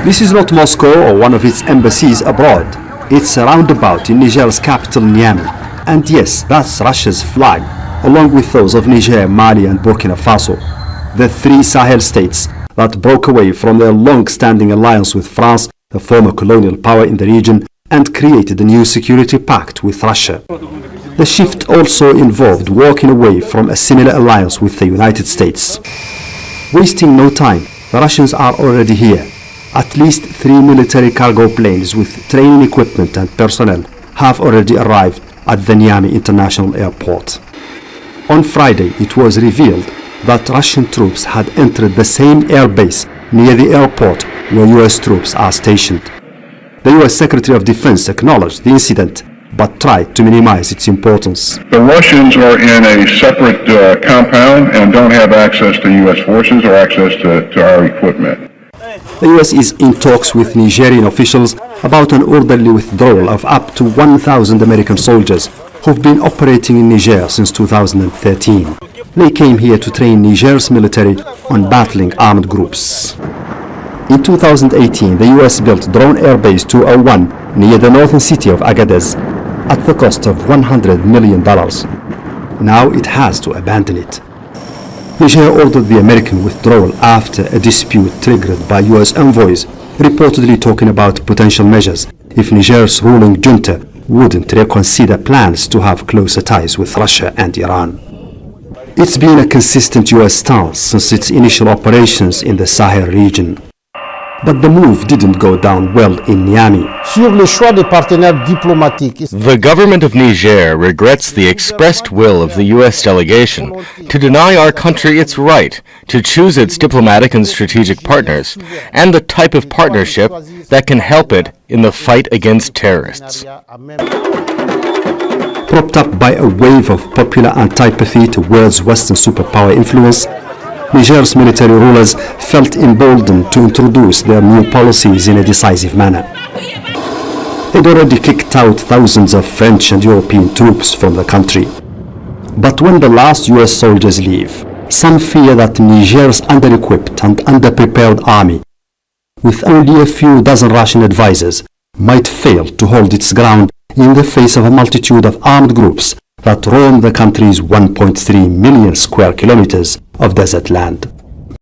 This is not Moscow or one of its embassies abroad. It's a roundabout in Niger's capital Niamey. And yes, that's Russia's flag, along with those of Niger, Mali and Burkina Faso, the three Sahel states that broke away from their long-standing alliance with France, the former colonial power in the region, and created a new security pact with Russia. The shift also involved walking away from a similar alliance with the United States. Wasting no time, the Russians are already here. At least 3 military cargo planes with training equipment and personnel have already arrived at the Niamey International Airport. On Friday, it was revealed that Russian troops had entered the same airbase near the airport where US troops are stationed. The US Secretary of Defense acknowledged the incident but tried to minimize its importance. The Russians are in a separate compound and don't have access to US forces or access to our equipment. The US is in talks with Nigerian officials about an orderly withdrawal of up to 1,000 American soldiers who've been operating in Niger since 2013. They came here to train Niger's military on battling armed groups. In 2018, the US built Drone Airbase 201 near the northern city of Agadez at the cost of $100 million. Now it has to abandon it. Niger ordered the American withdrawal after a dispute triggered by US envoys reportedly talking about potential measures if Niger's ruling junta wouldn't reconsider plans to have closer ties with Russia and Iran. It's been a consistent US stance since its initial operations in the Sahel region. But the move didn't go down well in Niamey. The government of Niger regrets the expressed will of the U.S. delegation to deny our country its right to choose its diplomatic and strategic partners and the type of partnership that can help it in the fight against terrorists. Propped up by a wave of popular antipathy towards Western superpower influence, Niger's military rulers felt emboldened to introduce their new policies in a decisive manner. They'd already kicked out thousands of French and European troops from the country. But when the last US soldiers leave, some fear that Niger's under-equipped and under-prepared army, with only a few dozen Russian advisors, might fail to hold its ground in the face of a multitude of armed groups that roam the country's 1.3 million square kilometers of desert land.